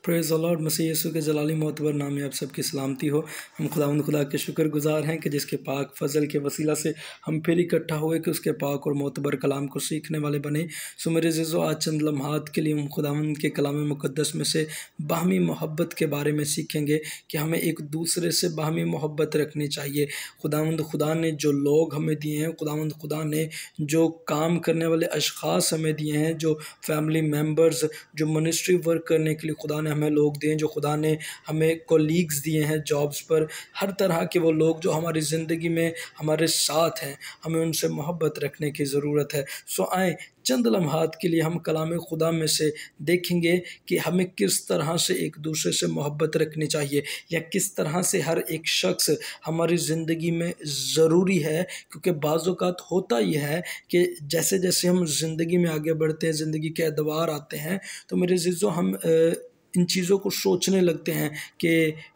Praise the Lord. मसीह यीशु के जलाली मोतबर नाम में आप सबकी सलामती हो। हम खुदा के शुक्रगुजार हैं कि जिसके पाक फजल के वसीला से हम फिर इकट्ठा हुए कि उसके पाक और मोतबर कलाम को सीखने वाले बने। सो मेरे अज़ीज़ों, आज चंद लम्हात के लिए हम खुदावंद के कलाम मुक़द्दस में से बाहमी मोहब्बत के बारे में सीखेंगे कि हमें एक दूसरे से बाहमी मोहब्बत रखनी चाहिए। खुदा ने जो लोग हमें दिए हैं, खुदा ने जो काम करने वाले अशख़ास हमें दिए हैं, जो फैमिली मेम्बर्स, जो मिनिस्ट्री वर्क करने के लिए खुदा ने हमें लोग दिए हैं, जो खुदा ने हमें कोलीग्स दिए हैं जॉब्स पर, हर तरह के वो लोग जो हमारी ज़िंदगी में हमारे साथ हैं, हमें उनसे मोहब्बत रखने की ज़रूरत है। सो आएँ चंद लम्हात के लिए हम कलाम खुदा में से देखेंगे कि हमें किस तरह से एक दूसरे से मोहब्बत रखनी चाहिए, या किस तरह से हर एक शख्स हमारी ज़िंदगी में ज़रूरी है। क्योंकि बाज़ औक़ात होता यह है कि जैसे जैसे हम ज़िंदगी में आगे बढ़ते हैं, ज़िंदगी के अदवार आते हैं, तो मेरे अज़ीज़ों हम इन चीज़ों को सोचने लगते हैं कि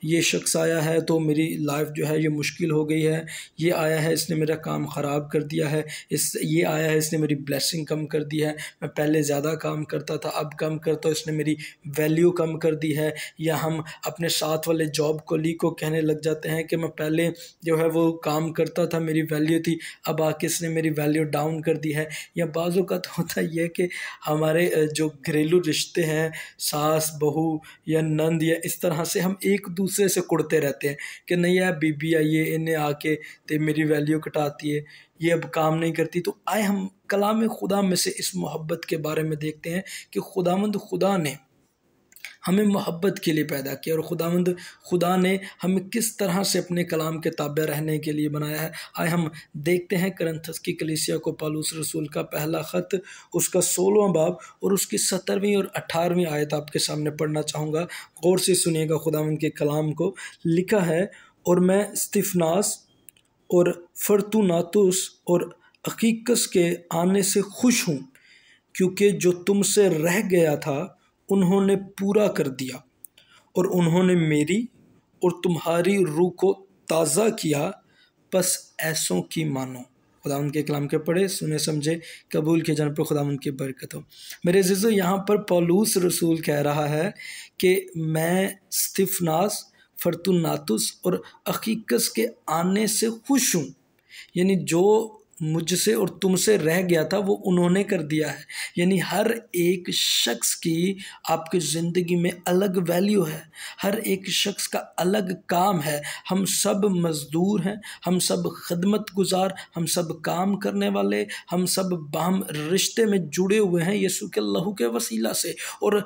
ये शख्स आया है तो मेरी लाइफ जो है ये मुश्किल हो गई है, ये आया है इसने मेरा काम ख़राब कर दिया है, ये आया है इसने मेरी ब्लेसिंग कम कर दी है, मैं पहले ज़्यादा काम करता था अब कम करता हूँ, इसने मेरी वैल्यू कम कर दी है। या हम अपने साथ वाले जॉब कोलीग को कहने लग जाते हैं कि मैं पहले जो है वो काम करता था, मेरी वैल्यू थी, अब आके इसने मेरी वैल्यू डाउन कर दी है। या बाज़ औक़ात होता ये है कि हमारे जो घरेलू रिश्ते हैं, सास बहू या नंद, या इस तरह से हम एक दूसरे से कुड़ते रहते हैं कि नहीं यार बीबी आई है, इन्हें आके ते मेरी वैल्यू घटाती है, ये अब काम नहीं करती। तो आए हम कलाम खुदा में से इस मोहब्बत के बारे में देखते हैं कि खुदा ने हमें मोहब्बत के लिए पैदा किया, और खुदा ने हमें किस तरह से अपने कलाम के ताबे रहने के लिए बनाया है। आए हम देखते हैं कुरिन्थस की कलीसिया को पौलुस रसूल का पहला ख़त, उसका 16वां बाब और उसकी 17वीं और 18वीं आयत आपके सामने पढ़ना चाहूँगा। गौर से सुनिएगा खुदावंद के कलाम को। लिखा है, और मैं स्तिफनास और फर्तूनातुस और अखीकस के आने से खुश हूँ, क्योंकि जो तुमसे रह गया था उन्होंने पूरा कर दिया, और उन्होंने मेरी और तुम्हारी रूह को ताज़ा किया। बस ऐसों की मानो। खुदावंद के कलाम के पढ़े, सुने, समझे, कबूल के जन पर खुदावंद की बरकत हो। मेरे अज़ीज़ों, यहाँ पर पौलुस रसूल कह रहा है कि मैं स्तिफनास, फर्तूनातुस और अखीकस के आने से खुश हूँ। यानी जो मुझसे और तुमसे रह गया था वो उन्होंने कर दिया है। यानी हर एक शख्स की आपकी ज़िंदगी में अलग वैल्यू है, हर एक शख्स का अलग काम है। हम सब मज़दूर हैं, हम सब खिदमत गुजार, हम सब काम करने वाले, हम सब बाहम रिश्ते में जुड़े हुए हैं यीशु के लहू के वसीला से। और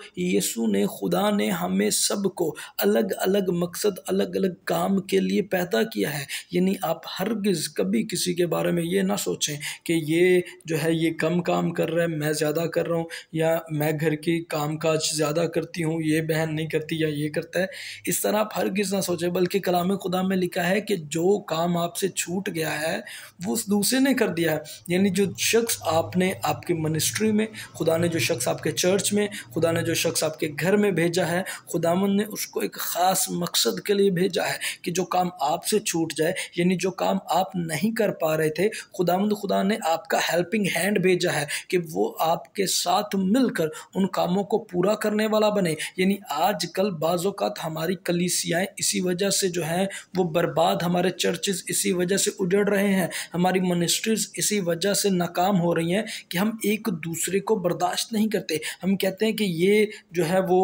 खुदा ने हमें सब को अलग अलग मकसद, अलग अलग काम के लिए पैदा किया है। यानी आप हरगिज़ कभी किसी के बारे में ये ना सोचें कि ये जो है ये कम काम कर रहा है, मैं ज़्यादा कर रहा हूँ, या मैं घर की कामकाज ज़्यादा करती हूँ, ये बहन नहीं करती, या ये करता है। इस तरह आप हरगिज़ ना सोचें, बल्कि कलाम खुदा में लिखा है कि जो काम आपसे छूट गया है वो उस दूसरे ने कर दिया है। यानी जो शख्स आपने आपकी मिनिस्ट्री में, खुदा ने जो शख्स आपके चर्च में, खुदा ने जो शख्स आपके घर में भेजा है, खुदावंद ने उसको एक ख़ास मकसद के लिए भेजा है कि जो काम आपसे छूट जाए, यानी जो काम आप नहीं कर पा रहे थे, खुदा ने आपका हेल्पिंग हैंड भेजा है कि वो आपके साथ मिलकर उन कामों को पूरा करने वाला बने। यानी आजकल बाज़ औक़ात हमारी कलीसियाएँ इसी वजह से जो हैं वो बर्बाद, हमारे चर्चेज़ इसी वजह से उजड़ रहे हैं, हमारी मिनिस्ट्रीज़ इसी वजह से नाकाम हो रही हैं कि हम एक दूसरे को बर्दाश्त नहीं करते। हम कहते हैं कि ये जो है वो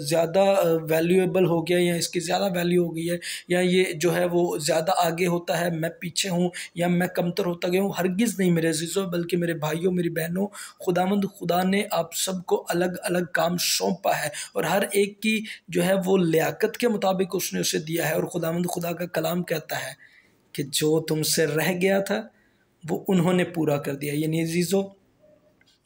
ज़्यादा वैल्यूएबल हो गया, या इसकी ज़्यादा वैल्यू हो गई है, या ये जो है वो ज़्यादा आगे होता है, मैं पीछे हूँ, या मैं कमतर होता गया हूँ। हरगिज़ नहीं मेरे अज़ीज़ों, बल्कि मेरे भाइयों, मेरी बहनों, खुदा ने आप सबको अलग अलग काम सौंपा है, और हर एक की जो है वो लियाकत के मुताबिक उसने उसे दिया है। और खुदा का कलाम कहता है कि जो तुमसे रह गया था वो उन्होंने पूरा कर दिया। यानी अज़ीज़ों,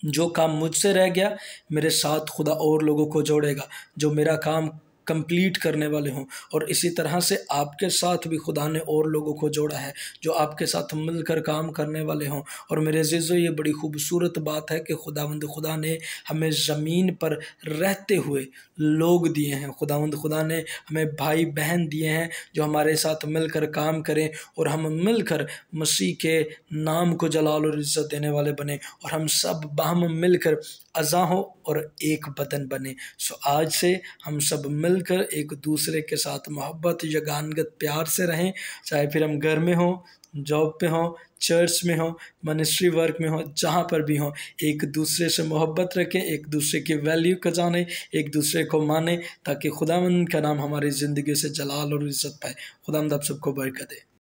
जो काम मुझसे रह गया, मेरे साथ खुदा और लोगों को जोड़ेगा। जो मेरा काम कंप्लीट करने वाले हों। और इसी तरह से आपके साथ भी खुदा ने और लोगों को जोड़ा है जो आपके साथ मिलकर काम करने वाले हों। और मेरे अज़ीज़ों, ये बड़ी खूबसूरत बात है कि खुदा ने हमें ज़मीन पर रहते हुए लोग दिए हैं। खुदा ने हमें भाई बहन दिए हैं जो हमारे साथ मिलकर काम करें और हम मिलकर मसीह के नाम को जलाल और इज़्ज़त देने वाले बने और हम सब बाहम मिलकर अज़ा हो और एक बदन बने। सो आज से हम सब मिलकर एक दूसरे के साथ मोहब्बत यगानगत प्यार से रहें, चाहे फिर हम घर में हों, जॉब पे हों, चर्च में हों, मिनिस्ट्री वर्क में हों, जहाँ पर भी हों, एक दूसरे से मोहब्बत रखें, एक दूसरे की वैल्यू को जानें, एक दूसरे को मानें, ताकि खुदावंद का नाम हमारी ज़िंदगी से जलाल और इज़्ज़त पाए। खुदावंद आप सबको बरकत दे।